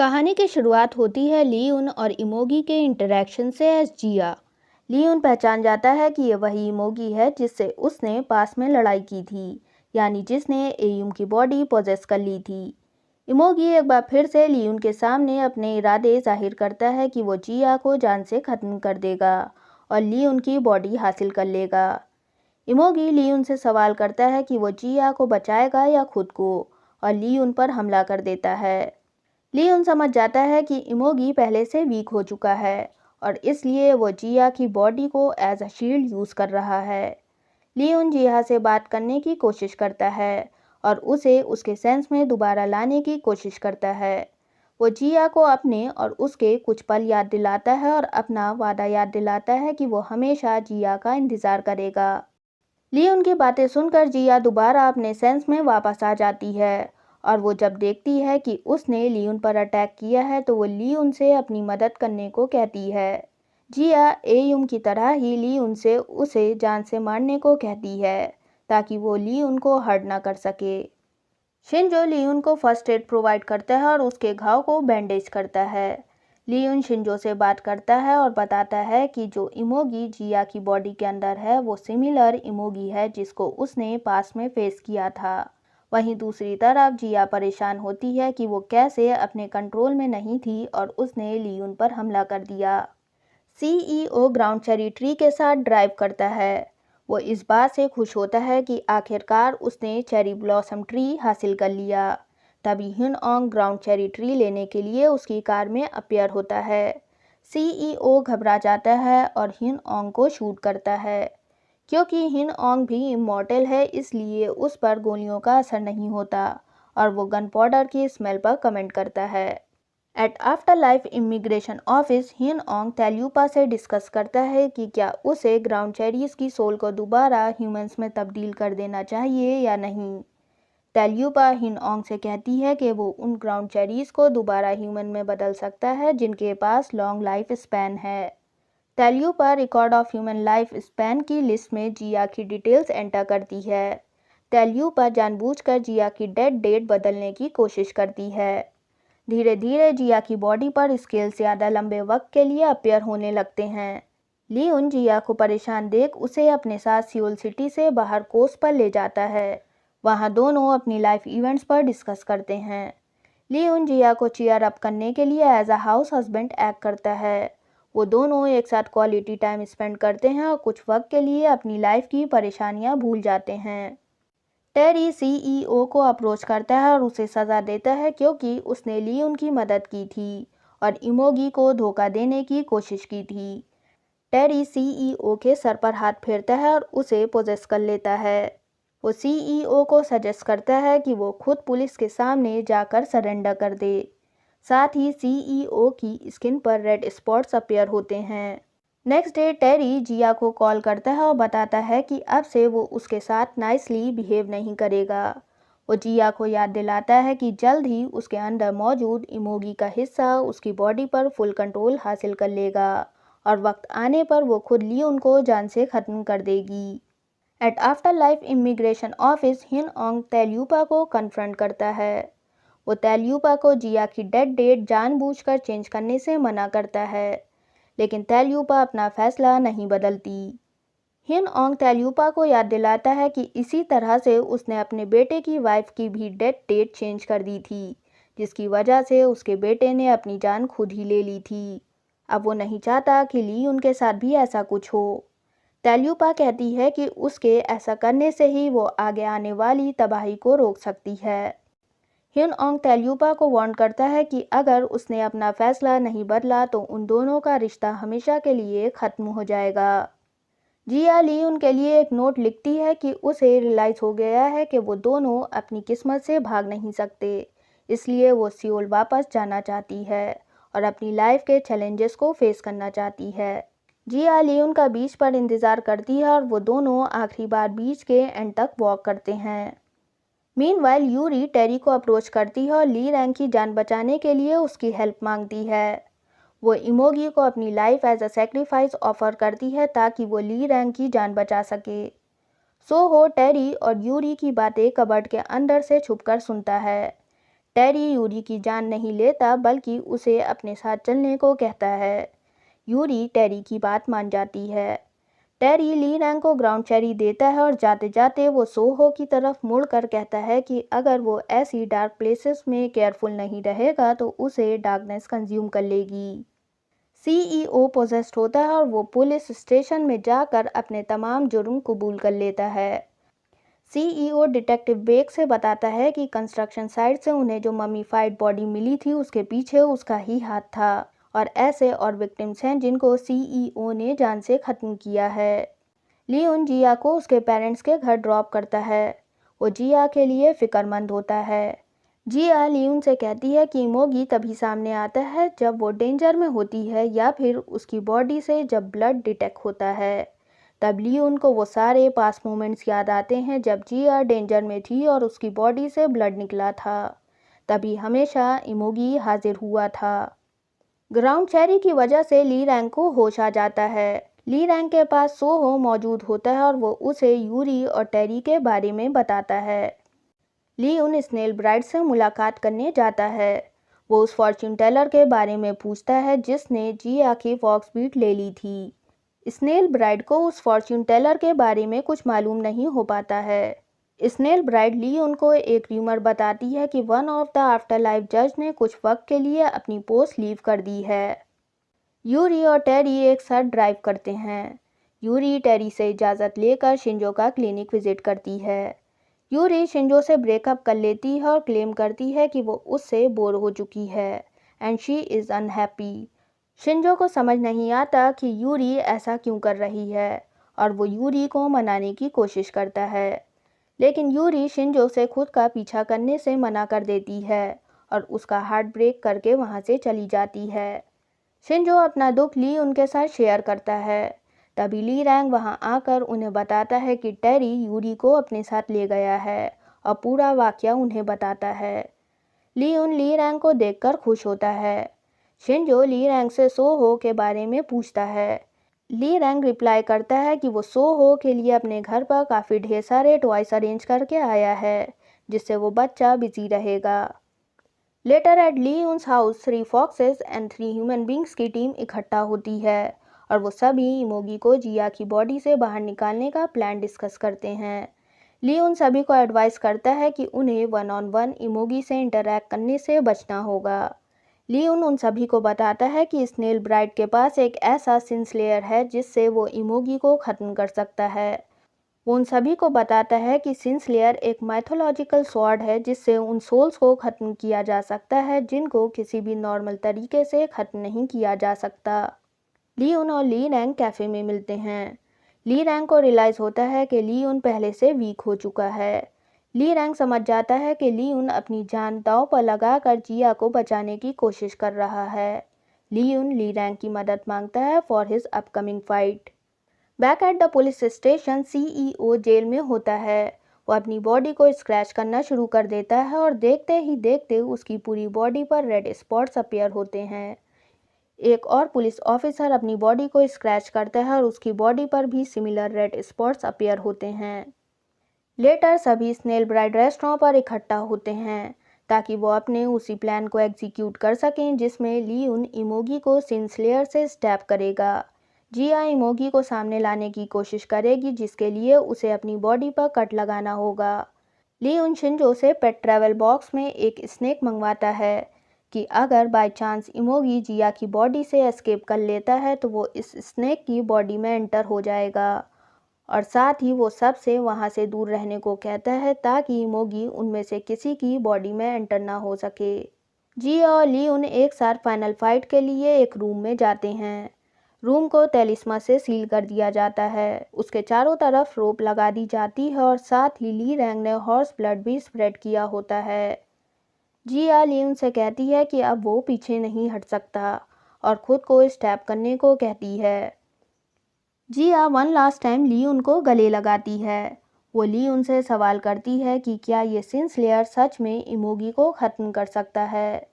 कहानी की शुरुआत होती है लियोन और इमोगी के इंटरेक्शन से एज जिया। लियोन पहचान जाता है कि ये वही इमोगी है जिससे उसने पास में लड़ाई की थी, यानी जिसने एयुम की बॉडी पोजेस कर ली थी। इमोगी एक बार फिर से लियोन के सामने अपने इरादे जाहिर करता है कि वो जिया को जान से ख़त्म कर देगा और लियोन की बॉडी हासिल कर लेगा। इमोगी लियोन से सवाल करता है कि वो जिया को बचाएगा या खुद को, और लियोन पर हमला कर देता है। लियोन समझ जाता है कि इमोगी पहले से वीक हो चुका है और इसलिए वो जिया की बॉडी को एज अ शील्ड यूज़ कर रहा है। लियोन जिया से बात करने की कोशिश करता है और उसे उसके सेंस में दोबारा लाने की कोशिश करता है। वो जिया को अपने और उसके कुछ पल याद दिलाता है और अपना वादा याद दिलाता है कि वो हमेशा जिया का इंतज़ार करेगा। लियोन की बातें सुनकर जिया दोबारा अपने सेंस में वापस आ जाती है और वो जब देखती है कि उसने लियोन पर अटैक किया है तो वो लियोन से अपनी मदद करने को कहती है। जिया एयुम की तरह ही लियोन से उसे जान से मारने को कहती है ताकि वो लियोन को हर्ट ना कर सके। शिंजो लियोन को फर्स्ट एड प्रोवाइड करता है और उसके घाव को बैंडेज करता है। लियोन शिंजो से बात करता है और बताता है कि जो इमोगी जिया की बॉडी के अंदर है वो सिमिलर इमोगी है जिसको उसने पास में फेस किया था। वहीं दूसरी तरफ जिया परेशान होती है कि वो कैसे अपने कंट्रोल में नहीं थी और उसने लियोन पर हमला कर दिया। सीईओ ग्राउंड चेरी ट्री के साथ ड्राइव करता है। वो इस बात से खुश होता है कि आखिरकार उसने चेरी ब्लॉसम ट्री हासिल कर लिया। तभी हिन ओंग ग्राउंड चेरी ट्री लेने के लिए उसकी कार में अपीयर होता है। सीईओ घबरा जाता है और हिन ओंग को शूट करता है। क्योंकि हिन ओंग भी इमॉर्टल है इसलिए उस पर गोलियों का असर नहीं होता और वो गन पाउडर की स्मेल पर कमेंट करता है। At after life immigration office हिन ओंग तेल्यूपा से डिस्कस करता है कि क्या उसे ग्राउंड चेरीज की सोल को दोबारा ह्यूमंस में तब्दील कर देना चाहिए या नहीं। तेल्यूपा हिन ओंग से कहती है कि वो उन ग्राउंड चेरीज को दोबारा ह्यूमन में बदल सकता है जिनके पास लॉन्ग लाइफ स्पैन है। तेल्यूपा record of human life span की लिस्ट में जिया की डिटेल्स एंटर करती है। तेल्यूपा जानबूझकर जिया की डेड डेट बदलने की कोशिश करती है। धीरे धीरे जिया की बॉडी पर स्केल से ज़्यादा लंबे वक्त के लिए अपीयर होने लगते हैं। लियोन जिया को परेशान देख उसे अपने साथ सियोल सिटी से बाहर कोस्ट पर ले जाता है। वहां दोनों अपनी लाइफ इवेंट्स पर डिस्कस करते हैं। लियोन जिया को चीयर अप करने के लिए as a house husband act करता है। वो दोनों एक साथ क्वालिटी टाइम स्पेंड करते हैं और कुछ वक्त के लिए अपनी लाइफ की परेशानियां भूल जाते हैं। टेरी सीईओ को अप्रोच करता है और उसे सज़ा देता है क्योंकि उसने लियोन की मदद की थी और इमोगी को धोखा देने की कोशिश की थी। टेरी सीईओ के सर पर हाथ फेरता है और उसे पोजेस कर लेता है। वो सीईओ को सजेस्ट करता है कि वो खुद पुलिस के सामने जाकर सरेंडर कर दे। साथ ही सीईओ की स्किन पर रेड स्पॉट्स अपीयर होते हैं। नेक्स्ट डे टेरी जिया को कॉल करता है और बताता है कि अब से वो उसके साथ नाइसली बिहेव नहीं करेगा। वो जिया को याद दिलाता है कि जल्द ही उसके अंदर मौजूद इमोगी का हिस्सा उसकी बॉडी पर फुल कंट्रोल हासिल कर लेगा और वक्त आने पर वो खुद लियोन को जान से ख़त्म कर देगी। At after life immigration office हिन ओंग तेल्यूपा को कन्फ्रंट करता है। वो तेल्यूपा को जिया की डेड डेट जानबूझकर चेंज करने से मना करता है, लेकिन तेल्यूपा अपना फैसला नहीं बदलती। हिन ओंग तेल्यूपा को याद दिलाता है कि इसी तरह से उसने अपने बेटे की वाइफ की भी डेथ डेट चेंज कर दी थी, जिसकी वजह से उसके बेटे ने अपनी जान खुद ही ले ली थी। अब वो नहीं चाहता कि ली उनके साथ भी ऐसा कुछ हो। तेल्यूपा कहती है कि उसके ऐसा करने से ही वो आगे आने वाली तबाही को रोक सकती है। हिन ओंग तेल्यूपा को वार्न करता है कि अगर उसने अपना फैसला नहीं बदला तो उन दोनों का रिश्ता हमेशा के लिए ख़त्म हो जाएगा। जिया लियोन के लिए एक नोट लिखती है कि उसे रियलाइज़ हो गया है कि वो दोनों अपनी किस्मत से भाग नहीं सकते, इसलिए वो सियोल वापस जाना चाहती है और अपनी लाइफ के चैलेंजेस को फेस करना चाहती है। जिया लियोन का बीच पर इंतज़ार करती है और वो दोनों आखिरी बार बीच के एंड तक वॉक करते हैं। मीनवाइल यूरी टेरी को अप्रोच करती है और ली रैंग की जान बचाने के लिए उसकी हेल्प मांगती है। वो इमोगी को अपनी life as a sacrifice offer करती है ताकि वो ली रैंग की जान बचा सके। सोहो टेरी और यूरी की बातें कबर्ड के अंदर से छुपकर सुनता है। टेरी यूरी की जान नहीं लेता बल्कि उसे अपने साथ चलने को कहता है। यूरी टेरी की बात मान जाती है। टेरी ली रैंग को ग्राउंड चेरी देता है और जाते जाते वो सोहो की तरफ मुड़कर कहता है कि अगर वो ऐसी डार्क प्लेसेस में केयरफुल नहीं रहेगा तो उसे डार्कनेस कंज्यूम कर लेगी। सीईओ पोजेस्ड होता है और वो पुलिस स्टेशन में जाकर अपने तमाम जुर्म कबूल कर लेता है। सीईओ डिटेक्टिव बेक से बताता है कि कंस्ट्रक्शन साइट से उन्हें जो ममीफाइड बॉडी मिली थी उसके पीछे उसका ही हाथ था और ऐसे और विक्टिम्स हैं जिनको सीईओ ने जान से ख़त्म किया है। लियोन जिया को उसके पेरेंट्स के घर ड्रॉप करता है। वो जिया के लिए फ़िक्रमंद होता है। जिया लियोन से कहती है कि इमोगी तभी सामने आता है जब वो डेंजर में होती है या फिर उसकी बॉडी से जब ब्लड डिटेक्ट होता है। तब लियोन को वो सारे पास्ट मोमेंट्स याद आते हैं जब जिया डेंजर में थी और उसकी बॉडी से ब्लड निकला था। तभी हमेशा इमोगी हाजिर हुआ था। ग्राउंड चेरी की वजह से ली रैंग को होश आ जाता है। ली रैंग के पास सोहो मौजूद होता है और वो उसे यूरी और टेरी के बारे में बताता है। ली उन स्नेल ब्राइड से मुलाकात करने जाता है। वो उस फॉर्च्यून टेलर के बारे में पूछता है जिसने जिया की फॉक्स बीट ले ली थी। स्नेल ब्राइड को उस फॉर्च्यून टेलर के बारे में कुछ मालूम नहीं हो पाता है। स्नेल ब्राइड ली उनको एक र्यूमर बताती है कि one of the after life जज ने कुछ वक्त के लिए अपनी पोस्ट लीव कर दी है। यूरी और टेरी एक साथ ड्राइव करते हैं। यूरी टेरी से इजाज़त लेकर शिंजो का क्लिनिक विजिट करती है। यूरी शिंजो से ब्रेकअप कर लेती है और क्लेम करती है कि वो उससे बोर हो चुकी है and she is unhappy. Shinzo को समझ नहीं आता कि यूरी ऐसा क्यों कर रही है और वो यूरी को मनाने की कोशिश करता है, लेकिन यूरी शिंजो से खुद का पीछा करने से मना कर देती है और उसका हार्ट ब्रेक करके वहाँ से चली जाती है। शिंजो अपना दुख ली उनके साथ शेयर करता है। तभी ली रैंग वहाँ आकर उन्हें बताता है कि टेरी यूरी को अपने साथ ले गया है और पूरा वाकया उन्हें बताता है। ली रैंग को देखकर खुश होता है। शिंजो ली रैंग से सोहो के बारे में पूछता है। ली रैंग रिप्लाई करता है कि वो सोहो के लिए अपने घर पर काफ़ी ढेर सारे टॉयस अरेंज करके आया है जिससे वो बच्चा बिजी रहेगा। लेटर एट ली उन्स house 3 foxes and 3 human beings की टीम इकट्ठा होती है और वो सभी इमोगी को जिया की बॉडी से बाहर निकालने का प्लान डिस्कस करते हैं। ली उन सभी को एडवाइस करता है कि उन्हें 1-on-1 इमोगी से इंटरैक्ट करने से बचना होगा। ली उन सभी को बताता है कि स्नेल ब्राइड के पास एक ऐसा सिंसलेयर है जिससे वो इमोगी को ख़त्म कर सकता है। वो उन सभी को बताता है कि सिंसलेयर एक माइथोलॉजिकल स्वॉर्ड है जिससे उन सोल्स को ख़त्म किया जा सकता है जिनको किसी भी नॉर्मल तरीके से ख़त्म नहीं किया जा सकता। ली उन और ली रैंग कैफ़े में मिलते हैं। ली रैंग को रियलाइज़ होता है कि ली उन पहले से वीक हो चुका है। ली रैंग समझ जाता है कि ली उन अपनी जान दांव पर लगाकर जिया को बचाने की कोशिश कर रहा है। ली उन ली रैंग की मदद मांगता है for his upcoming fight. Back at the police station CEO जेल में होता है। वो अपनी बॉडी को स्क्रैच करना शुरू कर देता है और देखते ही देखते उसकी पूरी बॉडी पर रेड स्पॉट्स अपीयर होते हैं। एक और पुलिस ऑफिसर अपनी बॉडी को स्क्रैच करता है और उसकी बॉडी पर भी सिमिलर रेड स्पॉट्स अपीयर होते हैं। लेटर सभी स्नेल ब्राइड रेस्टोरेंट पर इकट्ठा होते हैं ताकि वो अपने उसी प्लान को एग्जीक्यूट कर सकें जिसमें ली उन इमोगी को सिंसलेयर से स्टैप करेगा। जिया इमोगी को सामने लाने की कोशिश करेगी जिसके लिए उसे अपनी बॉडी पर कट लगाना होगा। ली उन शिंजो से पेट ट्रैवल बॉक्स में एक स्नेक मंगवाता है कि अगर बाय चांस इमोगी जिया की बॉडी से एस्केप कर लेता है तो वो इस स्नेक की बॉडी में एंटर हो जाएगा और साथ ही वो सबसे वहाँ से दूर रहने को कहता है ताकि इमोगी उनमें से किसी की बॉडी में एंटर ना हो सके। जिया और ली उन एक साथ फाइनल फाइट के लिए एक रूम में जाते हैं। रूम को तेलिस्मा से सील कर दिया जाता है। उसके चारों तरफ रोप लगा दी जाती है और साथ ही ली रैंग ने हॉर्स ब्लड भी स्प्रेड किया होता है। जिया ली उन से कहती है कि अब वो पीछे नहीं हट सकता और खुद को स्टैप करने को कहती है। जिया वन लास्ट टाइम ली उन को गले लगाती है। वो ली उन से सवाल करती है कि क्या ये सिंसलेयर सच में इमोगी को ख़त्म कर सकता है।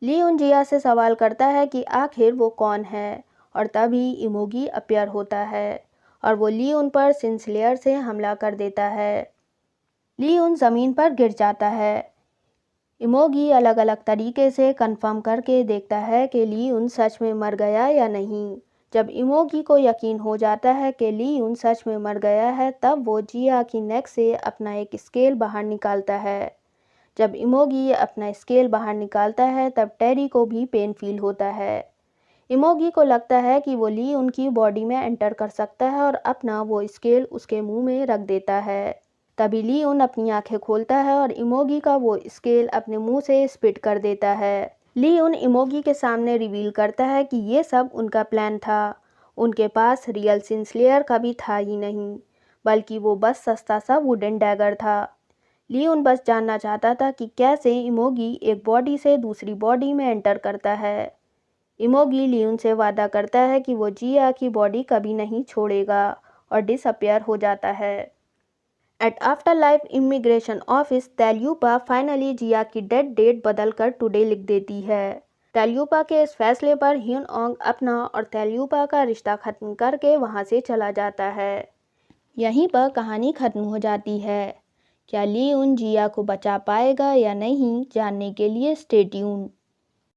ली उन जिया से सवाल करता है कि आखिर वो कौन है और तभी इमोगी अपीयर होता है और वो ली उन पर सिंसलेयर से हमला कर देता है। ली उन ज़मीन पर गिर जाता है। इमोगी अलग अलग तरीके से कंफर्म करके देखता है कि ली उन सच में मर गया या नहीं। जब इमोगी को यकीन हो जाता है कि ली उन सच में मर गया है, तब वो जिया की नेक से अपना एक स्केल बाहर निकालता है। जब इमोगी अपना स्केल बाहर निकालता है, तब टेरी को भी पेन फील होता है। इमोगी को लगता है कि वो ली उनकी बॉडी में एंटर कर सकता है और अपना वो स्केल उसके मुंह में रख देता है। तभी ली उन अपनी आंखें खोलता है और इमोगी का वो स्केल अपने मुंह से स्पिट कर देता है। ली उन इमोगी के सामने रिवील करता है कि ये सब उनका प्लान था। उनके पास रियल सिंस्लेयर कभी था ही नहीं, बल्कि वो बस सस्ता सा वुडन डैगर था। ली उन बस जानना चाहता था कि कैसे इमोगी एक बॉडी से दूसरी बॉडी में एंटर करता है। इमोगी लियोन से वादा करता है कि वो जिया की बॉडी कभी नहीं छोड़ेगा और डिसअपियर हो जाता है। एट आफ्टरलाइफ इमिग्रेशन ऑफिस, तेल्यूपा फाइनली जिया की डेथ डेट बदलकर टुडे लिख देती है। तेल्यूपा के इस फैसले पर ह्यून ओंग अपना और तेल्यूपा का रिश्ता खत्म करके वहां से चला जाता है। यहीं पर कहानी खत्म हो जाती है। क्या ली उन जिया को बचा पाएगा या नहीं, जानने के लिए स्टे ट्यून्ड।